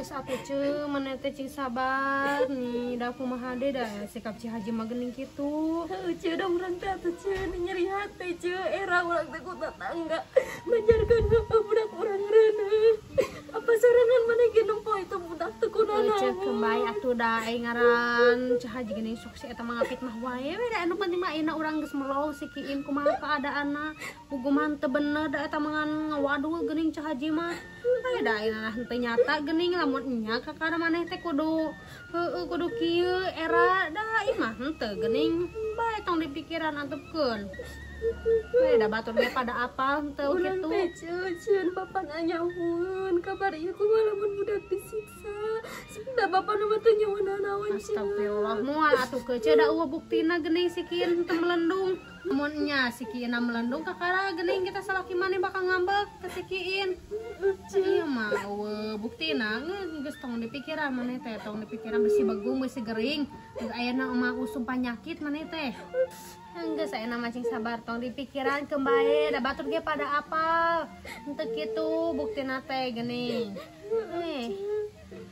Geus atuh ce mana teh cing sabar nih da kumaha deh da sikap Ci Haji mah geuning kitu. Heuh ce da urang teh atuh ce nyeri hate ce era urang teh ku tetangga ngajarkeun budak urang reuneuh. Apa sorangan maneh ge nempo itu budak teh kunaon. Cek kembali atuh da aing ngaran Ci Haji geuning sok si eta mah ngapit mah wae we da anu penting mah ayeuna urang geus melong si Kiim kumaha keadaanna. Puguman teu bener da eta mah ngawadul geuning Ci Haji mah. Aya da ayeuna henteu nyata geuning lamun nya kakara maneh teh kudu kudu kieu era da ieu mah henteu geuning bae tong dipikiran antepkeun. Bae da batur ge pada apal henteu kitu. Urang teh ceun bapak nanyahun kabar ieu kumaha lamun budak disiksa. Sebentar bapak nu teh nyawana naon ce. Astagfirullah moal atuh kece da eueuh buktina geuning si Kieu henteu melendung. Mun nya si Kieu melendung kakara geuning kita salaki maneh bakal ngambek ke si Kiin. Ieu mah eueuh buktina geus tong dipikiran maneh teh tong dipikiran besi begung besi gering. Geus ayeuna mah usum panyakit maneh teh. Geus ayeuna macing sabar tong dipikiran kembali da batur ge pada apal. Henteu kitu buktina teh geuning.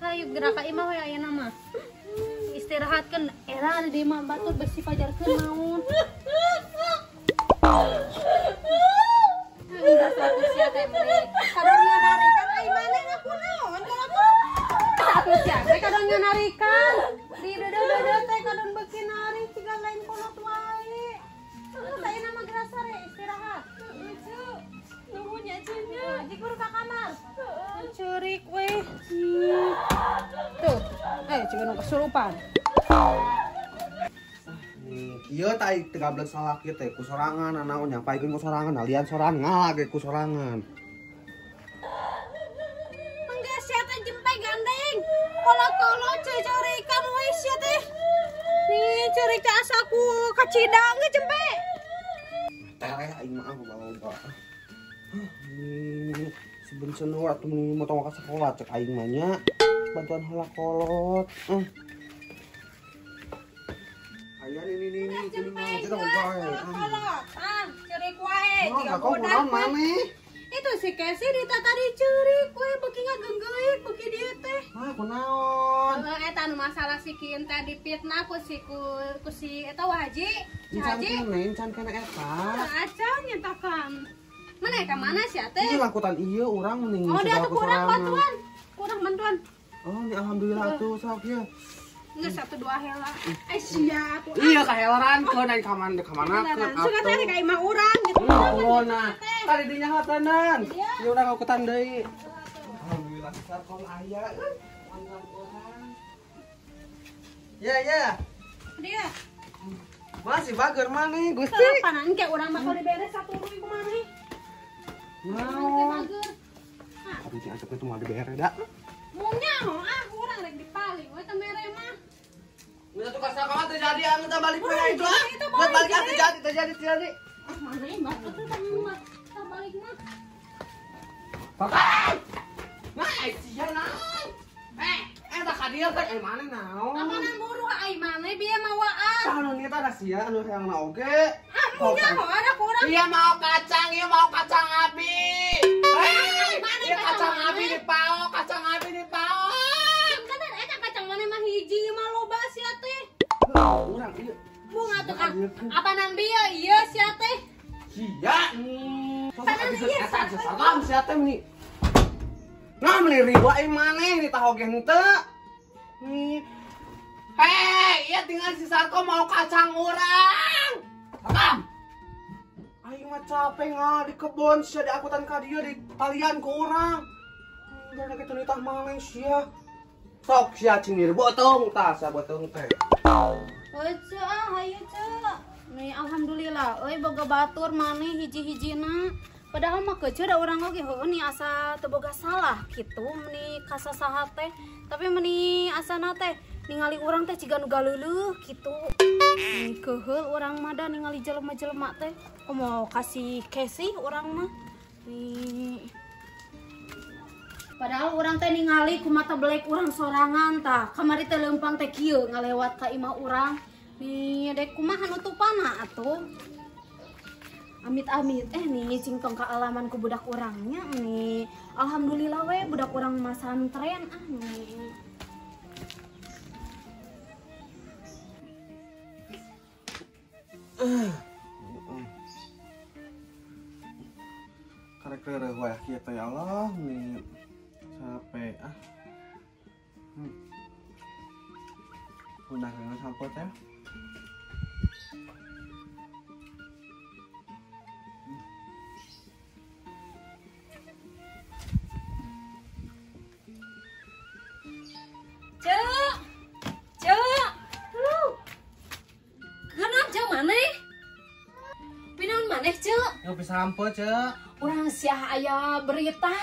Hayu gerak ka imah we ayeuna mah. Istirahatkeun era di mah batur besi pajarkeun naon. Enggak satu sia teh meni. Kadon nganarikan ai maneh ngaku naon kalau tuh. Satu sia teh kadon nganarikan. Di deudeud teh kadon beuki nari ciga lain kolot wae. Ayeuna mah geura sare istirahat. Nuhun ya cenah. Jikur ka kamar. Ceurik we. Tuh, ciga nu kesurupan. Iya tai 13 salaki teh ku sorangan anaon nyampaikeun ku sorangan alian sorangan ngalah ge ku sorangan. Enggeus sia teh jempe gandeng. Kolot-kolot ceureurikan we sia teh. Nih ceurik teh asa ku kacidang ge jempe. Teh aing mah loba. Ini si bencenur atuh mun mau tong ka sakola cek aing mah nya. Bantuan heula kolot. Aya ini mah jeung wae. Kolot. Ceurik wae. Jiga kunaon maneh? Itu si Kesi tadi ceurik we beuki ngagenggeuk beuki dieu teh. Kunaon? Eta anu masalah si Kiin teh dipitnah ku si eta Haji. Encan kene eta. Acan nyentakan. Mana ka mana sia teh? Ini lakutan ieu urang mending Oh, dia tuh kurang bantuan. Kurang bantuan. Oh, ini alhamdulillah atuh sok ya. Geus 1 2 hela. Sia atuh. Iya kahelaran keun aing ka mana keun. Suka teh ka imah urang gitu. Oh, nah. Tadi dinya hatenan. Ya udah ngakutan deui. Alhamdulillah sarkom aya. Mantap urang. Ya. Dia. Masih bager maneh Gusti. Kapan engke urang bakal diberes 1 ribu maneh. Naon? Abi teh atuh kitu mah dibere da. Mungnya urang rek dipaling we teh mere mah. Udah tuh kasar kamu terjadi anu tak balik punya itu ah. Buat balik terjadi. Mana yang bapak tuh tak balik mah. Pakai. Nah, sia naon? Eta ka dieu kan mana naon? Amanan buru ai mana bieu mawaan. Anu nya teh sia anu hayangna oge. Mungnya ada kurang. Iya mau kacang api. Mana Iya kacang api di pao. Kan eta kacang mana mah hiji mah loba sia teh. Urang ieu. Bunga tuh apa nang bieu ieu sia teh. Sia. Panan ieu salam sia teh nih. Nah meuli riwa ieu maneh di tahu ge henteu. Nih. Hei, iya tinggal si Sarko mau kacang urang. Rekam. Aing mah capek di kebon sia di akutan ka dieu di palian ku urang. Udah kitu nitah maneh sia. Sok sia cingir botong tah sia botong teh. Hayu nih alhamdulillah euy boga batur maneh hiji-hijina. Padahal mah keceu da urang oge heueuh nih asa teu boga salah kitu meni kasasaha teh. Tapi meni asana teh ningali urang teh ciga nu galeuleuk kitu. Nih keheul urang mah da ningali jelema-jelema teh. Komo kasih Kesi urang mah. Nih padahal urang teh ningali ku mata belek urang sorangan tah. Kamari teh leumpang teh kieu ngalewat ka imah urang. Nih dek kumaha nutupana atuh. Amit-amit nih cingtong ke alaman ku budak orangnya nih. Alhamdulillah we budak orang masantren nih. Karek reureuk wae kieu teh ya Allah nih. Capek ah. Udah kena sampo teh. Cek. Cek. Halo. Kenapa Cek maneh? Pinaon maneh Cek? Ngopi sampo, Cek. Urang sia aya berita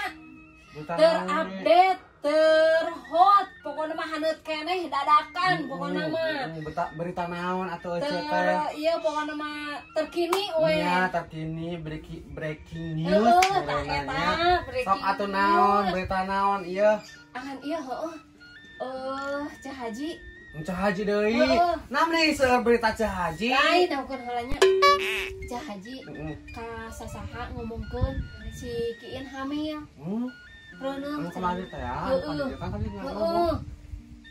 Berita terupdate, terhot, pokoknya mah haneut keneh dadakan pokoknya mah. Berita naon atuh Cek teh? Iya pokoknya mah terkini we. Iya, terkini breaking news. Heeh, tak eta breaking. Sok atuh naon, news. berita naon ieu. Ahan iya heuh. Cah Haji. Cah Haji deui. Heeh. Namanya seueur berita Cah Haji. Lain dahukeun heulanya. Cah Haji Heeh. ka sasaha ngomongkeun si Kiin hamil. Reuneuh. Anu kumaha teh ya? Heeh. Kan tadi Heeh. ngomong.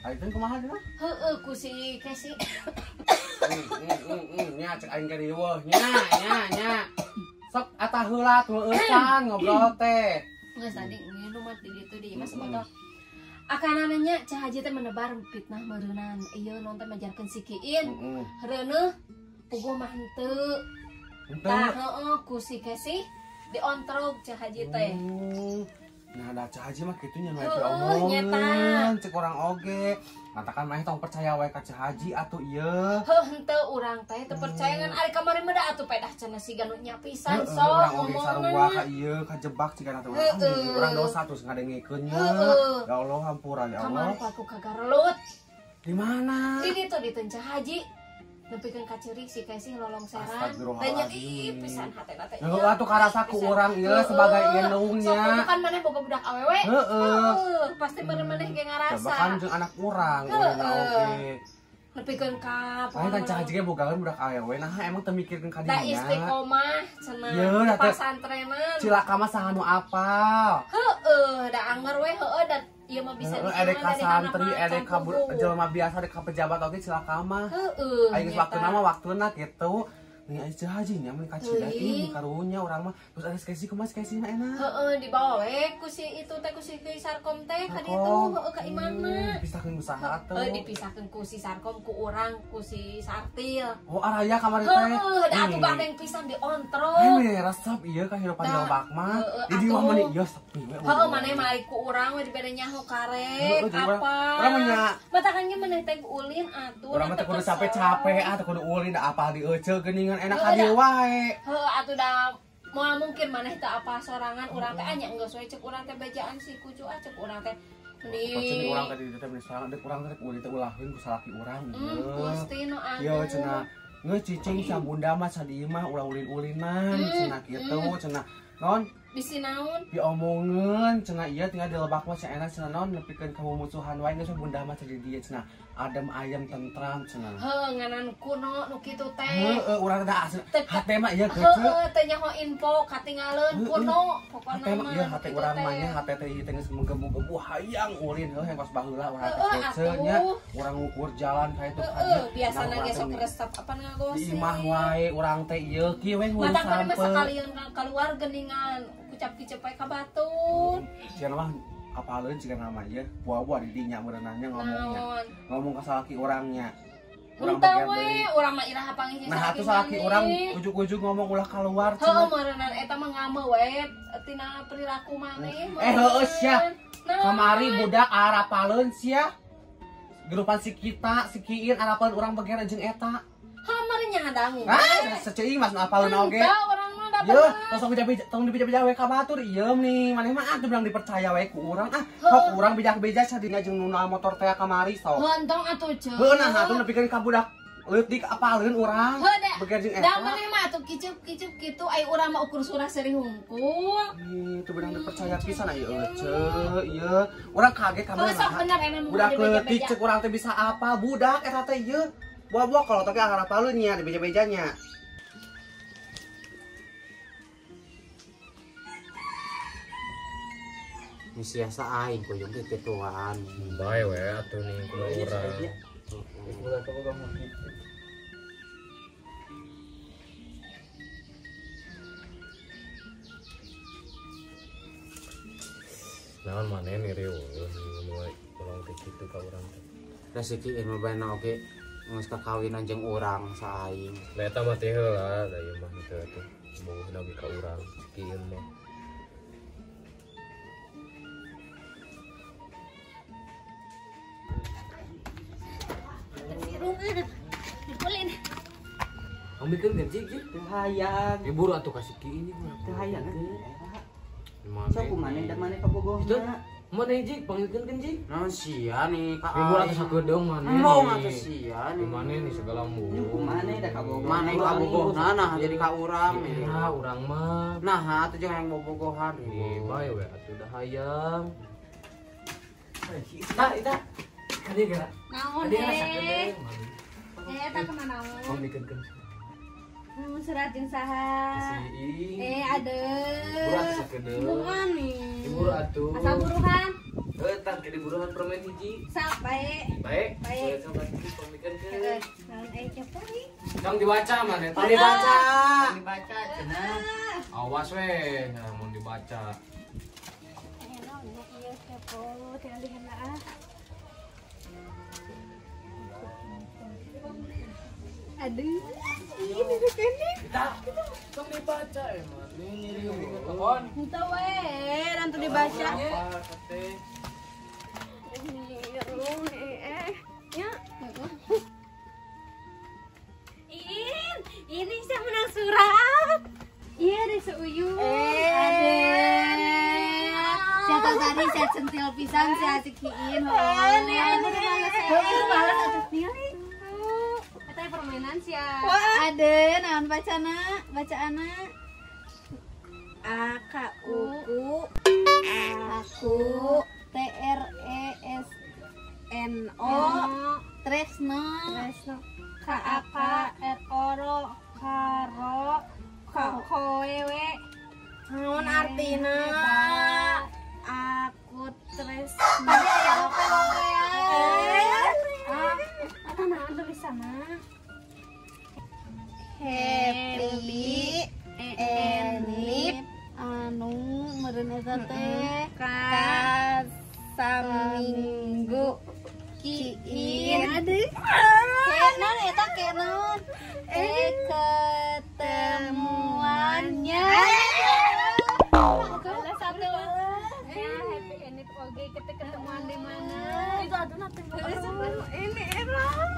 Aing teh kumaha dina? Heeh ku si Kesi. Nya cek aing ka dieu nya. Sok atah heula tueusan ngobrol teh. Nggak tadi minum mah di ditu di mas motor. Akanananya Cah Haji teh menebar fitnah meureunan. Ieu non teh majarkeun si Kiin. Reuneuh puguh mah henteu. Tah heeh ku si Kesi diontrog Cah Haji teh. Nah, da Cah Haji mah kitu nya mah Heueuh, nyeta. omongan cek urang oge. Katakan mah tong percaya wae ka Cah Haji atuh ieu. Heuh henteu urang teh teu percaya ngan ari kamari mah da atuh pedah cenah siga nu nya pisan Heeh, sok urang oge sarua ka ngomongna. ieu kajebak cigana teh Heueuh. urang dosa terus ngadengikeun nya. Heueuh. Ya Allah hampura ya Kamari Allah. aku kagarelut. Di mana? Di ditu di Cah Haji. Nepikeun ka ceurik si Kesi lolong seran. Astagfirullahaladzim. Tanya ih pisan hatena teh. Heeh atuh karasa ku urang ieu sebagai indungnya. Sok kan maneh boga budak awewe. Heeh. Pasti maneh ge ngarasa. Coba kan jeung anak urang urang oge. Nepikeun ka Aing kan Cah Haji ge bogaan budak awewe nah emang teu mikirkeun ka da dinya. istiqomah cenah Ieu, di da teh. pasantrenan. Cilaka mah saha nu apal. Heueuh, da anger we heueuh da ieu mah bisa Edek ka santri, edek ka jelema biasa, edek ka pejabat oge cilaka mah. Heueuh. Aing geus waktuna mah waktuna kitu. Nih aing Cah Haji nya mun ka Cidain Teuing. karunya urang mah terus ada skesi kumaha skesi mah enak. Heeh, dibawa we ku si itu teh ku si Sarkom teh ka ditu heueuh ka imana. Dipisahkeun ku saha atuh? Dipisahkeun ku si Sarkom ku urang ku si Sartil. Oh araya kamari teh. Heueuh, da atuh gandeng pisan diontrol. Hei, resep ieu ka hirupan jelebak mah. Heueuh, Di dieu atuh. mah ieu sepi we. Heeh, maneh mari ku urang we dibere nyaho karek Heueuh, jadi apa. urang mah nya. Matakan ge maneh teh ulin atuh. Urang mah teh kudu capek-capek teh kudu ulin da apal di euceul geuningan enak ka Heueuh, dieu wae. Heueuh, atuh da moal mungkin maneh teh apa sorangan urang teh anya geus we cek urang teh bejaan si kucu cek urang teh Pocen urang tadi teh bener sorangan deuk urang teh ulin teh ulahkeun ku salaki urang ieu. Gusti nu anu. Ieu cenah ngeus cicing sa bunda mah sa dieu mah ulah ulin-ulinan cenah kitu cenah non Bisi naon? diomongkeun cenah ieu tinggal di lebak mah enak cenah non nepikeun ka mumusuhan wae geus bunda mah di dieu cenah adem ayem tentram cenah. Heuh nganan kuno nu kitu teh. Heeh urang da asli hate mah ieu geuceu. Heueuh teh nyaho info katingaleun kuno pokona Hate mah mah. ieu hate urang mah nya hate teh ieu teh geus menggebu-gebu hayang ulin heuh yang kos baheula urang teh geuceu nya urang ngukur jalan ka itu ka Heueuh dieu. biasana ge sok resep apa ngagosip. Di imah wae urang teh ieu kieu we ngurus Mata kan mah sampe. sakalian keluar geningan kucap kicep we ka batur. Cenah mah apaleun cika nama ieu buah-buah di dinya meureunanya ngomongnya. Naon? Ngomong ka salaki urangnya. Urang bagian we, deui. urang mah iraha panggih Nah atuh salaki urang ujuk-ujuk ngomong ulah keluar Heueuh cenah. meureunnan eta mah ngame we tina perilaku maneh. Heueuh sia. Nah, Kamari budak arapaleun sia. Grupan si kita, si Kiin arapaleun urang beger jeung eta. Kamari nya ngadangu. Ah, seceuing mas nu apaleun oge. Tah urang mah da Yeuh, tong dibija-bija we ka batur ieu nih. Maneh mah atuh bilang dipercaya we ku urang ah. Sok urang bijak-bija sadina jeung nu motor teh kamari sok. Hontong atuh ceuk. Heuh nah atuh nepikeun ka budak leutik apaleun urang. Heuh da. Beger jeung Da eta. maneh mah atuh kicup-kicup kitu ai urang mah ukur surah seri hungkul. Itu benar dipercaya pisan ieu euceu ieu. Urang kaget Kalau kamari. sok bener enak nu Budak leutik beja-beja. cek urang teh bisa apa? Budak eta teh ieu. Buah-buah kalau teh harap palunya di beja-bejanya. Misiasa aing kuyung ketuaan. Bae we atuh nih kulo urang. Naon maneh nih rieu mulai tolong teh kitu ka urang teh. Rezeki mah bae oge geus kakawinan jeung urang saing. Da eta mah teh heula da ieu mah teh atuh. Mau nabi ka urang kieu mah. Ambilkeun gaji ge. Teu hayang. Ibu atuh kasih ki ini mah. Teu hayang teh. Mana? Sok kumaha da maneh kabogohna. Mana jik panggilkeun kan jik? Naon sia nih ka Ibu atuh sakedeung mana? Embong atuh sia Di nih. mana nih segala mu? Kumane da kabogoh. Mane kabogohna nah jadi ka urang. Ya urang mah. Nah, atuh jeung yang bobogohan. Ih, bae we atuh dah hayang. Ita. Tadi gerak. Naon Tadi gerak sakedeung. tak kemana naon? Pamikeun Surat jeung saha? si Ada. Buruan sakedeung. Buruan nih. Ibu atuh. Asa buruhan? Tah jadi buruhan permen hiji. Sak bae. Baik. Baik. Coba pamikeun Heeh. Naon cepet. Tong dibaca mana? Tadi baca. Dibaca cenah. Awas weh, nah mau dibaca. Naon ieu cepet tinggal diheula. Aduh. Ini begini. Tong dibaca emang. Ini apaan? Entah weh, nanti dibaca. Apa kate? Ya. Ini saya menang surat. Iya deh seuyu. Siapa tadi saya centil pisang saya cikiin. Ini balas atas nilai. Katanya permainan sih ya. Ada, naon bacana, bacaana. AKUU aku TRESNO Tresno KAKRO karo kowewe naon artina aku Tresno apa naon tulisanna happy enip anu meureun eta teh saminggu kiin aduh kenon eta kenon ketemuannya kalau satu happy enip oge kita ketemuan di mana itu aduh nanti ini emang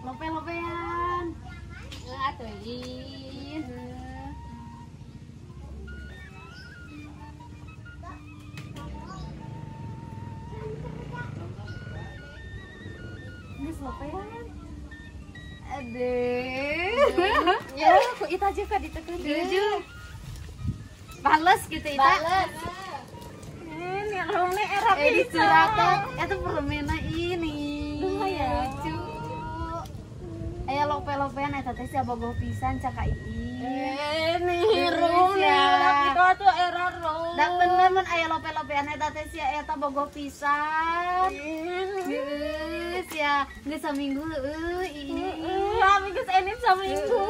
lope-lopean atuhin ini lopean aduh ya kok itu aja kak ditekan bales gitu itu bales ini rumahnya era disurakan itu permainan ini lucu aya lope-lopean eta teh sia bogoh pisan cak ka Iin. Niru ya. Kita tuh error lo. Da bener mun aya lope-lopean eta teh sia eta bogoh pisan. Geus ya, geus saminggu heueuh Iin. Ami geus enit saminggu.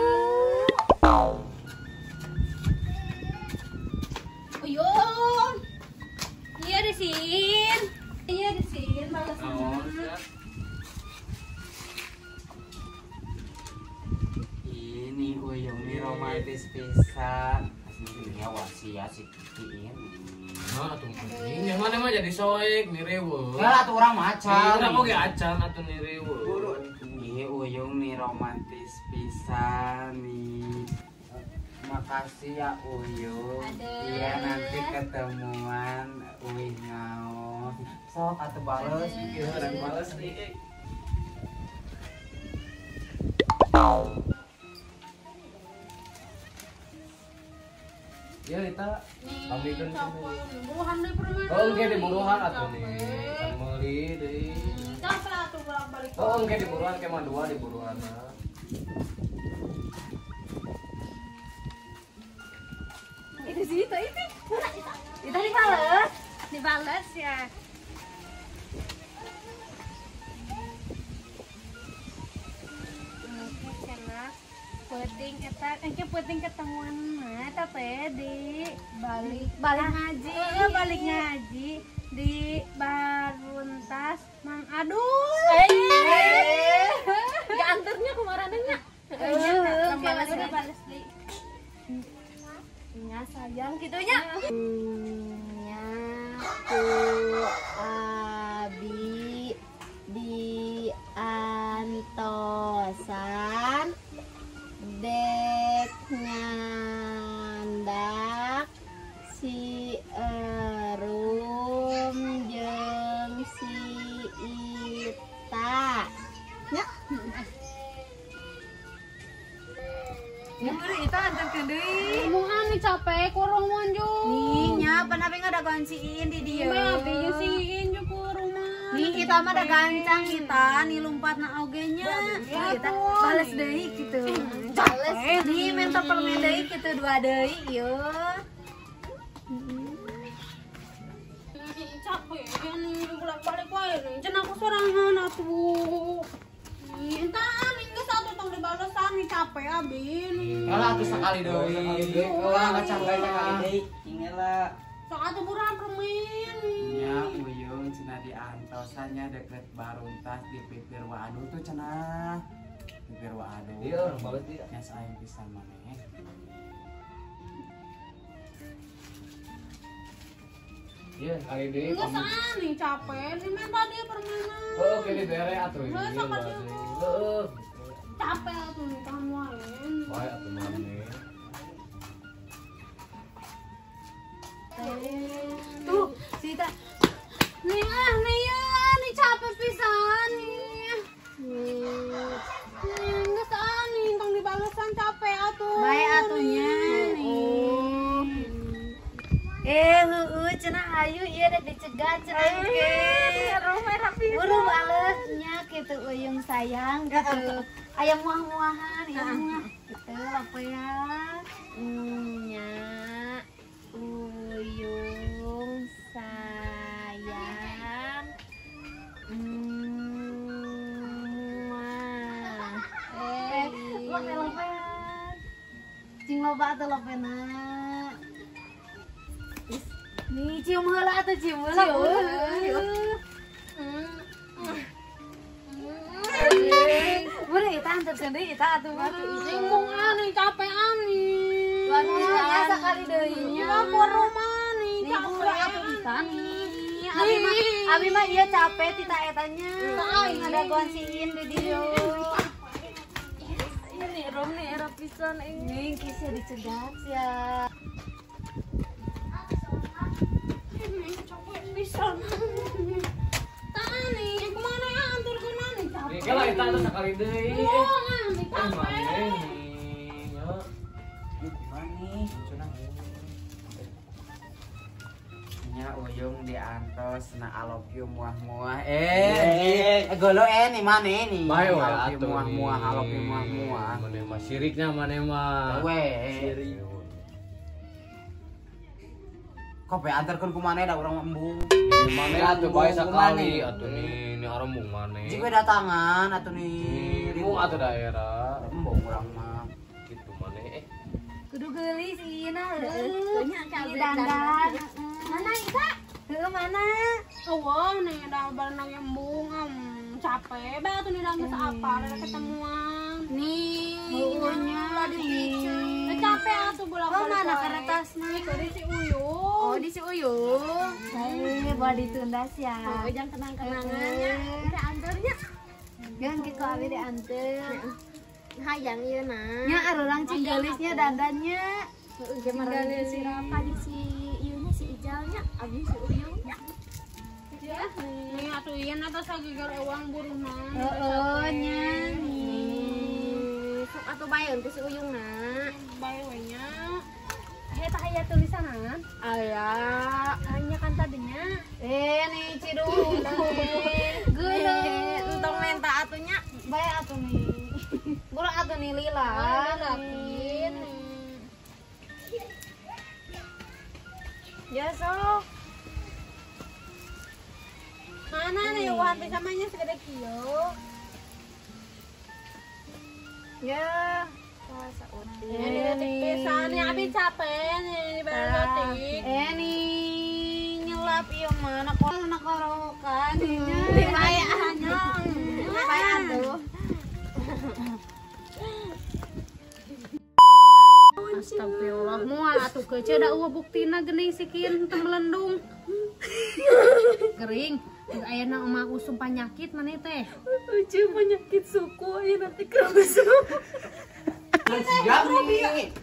Uyun. Iya disin. Iya disin balasna. Ini uyung nih romantis pisan. Aslinya wasiat si kikiin. Nah, atuh ini mana mah jadi soek nih rewe. Ya atuh urang macan. Urang oge acan atuh nih rewe. Ieu uyung nih romantis pisan nih. Makasih ya uyung. Iya nanti ketemuan uih ngaos. Sok atuh bales ieu urang bales nih. Ya kita ambilkeun Buruhan deui permainan. oh engke di buruhan atuh nih. Kan meuli deui. Capek atuh bolak-balik. Oh engke di buruhan ke mah dua di buruhanna. Itu sih itu. Itu dibales. Dibales ya. Oke, cenah. Penting eta, penting ketemuan mah eta teh di balik ngaji. Balik ngaji di Baruntas Mang Adul. Ya anternya kemarinnya. Udah balas deui. Nya sayang gitunya. Nya ku abi di antosan dek nyandak si erum jeung si Ita nya Itu anterkeun deui. Mau anu capek kurang manjung. nih nya panapi ngadagoan si Iin di dieu Abi jeung si Iin jeung ku rumah. nih kita mah ada gancang kita nih lompatna oge nya kita bales deui kitu bales nih mentor permen deui kitu dua deui ieu Capek nih bolak-balik wae nih. Cenah aku sorangan atuh. Entar minggu satu tong dibalesan nih capek abi nih. Kalah tuh sekali deui. Wah, ngacanggai sekali deui. Ingela. Sok atuh burang permen. Nya uyung cenah di antosannya deket Baruntas di Pipir Waadu tuh cenah. Pipir Waadu. Iya, orang bagus dia. Nya saing pisan maneh. Iya, kali deui. Enggak sah nih capek. Di minta dia permenan. Oh, oke dibere atuh. Heeh, sok atuh. Heeh. Capek atuh nih kamu lain. Bae atuh maneh. tuh si Ita Nih ya, nih capek pisan nih. Enggak sah nih tong dibalesan capek atuh. bae atunya nih heueuh cenah ayu ieu rek dicegat cenah ge buru balesnya kitu uyung sayang gitu aya muah-muahan ieu mah kitu lapean nya uyung sayang lapean cing loba atuh lapena nih cium heula atuh cium heula boleh kita antar sendiri kita atuh Bingung nih capek ani. asa kali deui nya Aku rumah nih nih buru capek. atuh bisa nih abi mah ieu capek ti ta etanya ngadagoan si Iin di dieu Ini rom nih era pisan nih kisah dicegat ya Capek pisan. Tani, kemana ya antar ke nani capek. Nih, kala eta atuh sakali deui. Oh, nih capek. Maneh nih. Ya. Mani, cenah. Nya uyung di antos na alopyu muah-muah. Golo nih maneh nih. Bae we Alopyu atuh. muah-muah, alopyu muah-muah. Maneh mah siriknya maneh mah. We. Kok pe antarkeun ku maneh da urang embung. Maneh atuh bae sakali atuh nih arembung maneh. Jika datangan atuh nih Mu atuh daerah. embung urang mah. Gitu maneh. kudu geulis ieu na heueuh nya dandan mana Ita heueuh mana Wow, nih ada barang embung capek banget tuh nih nangis apa ada ketemuan. nih Nya nih. Capek atuh bolak oh mana karetasna Dari si Uyung. oh di si Uyung bawa ditundas ya Oh, jangan kenang-kenangannya. kita anternya jangan gitu abi dianter Hayang ieu na. nya arurang cing geulisnya dandannya Gimana si Rafa di si Ieunya si Ijalnya, abis si Uyung. Ya, nih atuh ieu na tos sagegar ewang buruhna. heeh nya nih Sok atuh baeun ku si Uyung na. Bae we nya. Eta aya tulisanan. Aya, hanya kan tadinya. nih cidung Geuleuh, entong menta atunya. bae atuh nih buru atuh nih lila Rapin. Ya sok. Mana nih uang samanya segede kio. Ya. Masa uti. Ini detik pisan ya abi capek nih detik. Nih nyelap ieu mah nak korokan nya. Dibayaannya. Bayar tuh. Astagfirullah moal atuh kece da eueuh buktina geuning sikieu teu melendung. Gering, ayeuna emak usum penyakit maneh teh. Ucu penyakit suku ya nanti kerabasuk. Siap nih.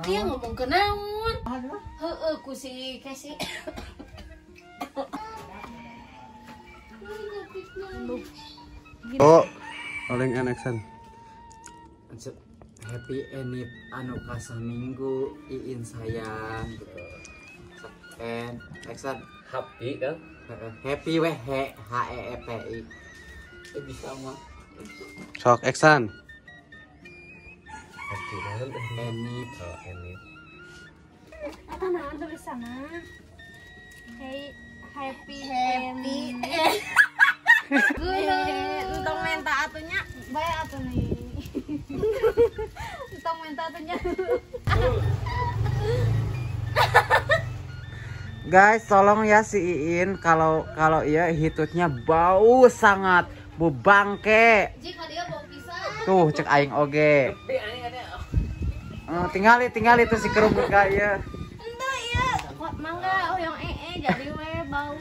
Dia ngomong ke naon? Heeh ku si Kesi. Oh, paling enaksan. Happy enip anu kasaminggu iin sayang gitu. And Exan Happy kan? happy weh he h e e p i. Bisa mah. Sok Eksan. Happy kan? Enip Oh, ini. Apa nah tulisanna? Hey, happy. Entong menta atunya. Bae atuh nih. Entong minta atunya. Guys, tolong ya si Iin kalau iya hitutnya bau sangat bu bangke. Jika dia bau pisang. Tuh cek aing oge. Tinggal itu si kerupuk ya. Ente ieu mangga hoyong jadi we bau.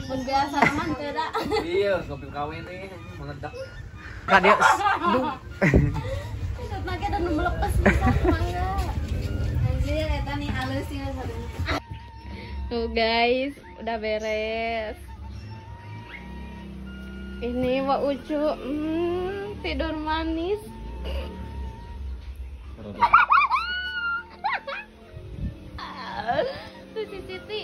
Mun biasa mah teu da. Iya, ngopi kawin nih, meledak. Kan dia Hitut mah kita nu melepas bisa mangga. Anjir eta nih halusnya sareng. Tuh guys, udah beres. Ini Mbak Ucu tidur manis. Tuh si Siti.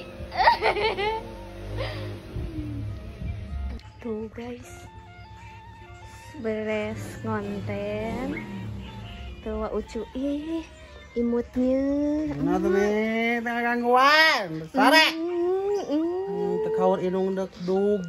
Tuh guys, beres konten. Tuh Mbak Ucu, imutnya. Nah tuh nih, tengah gangguan. Sore. Tekawur inung dek dug.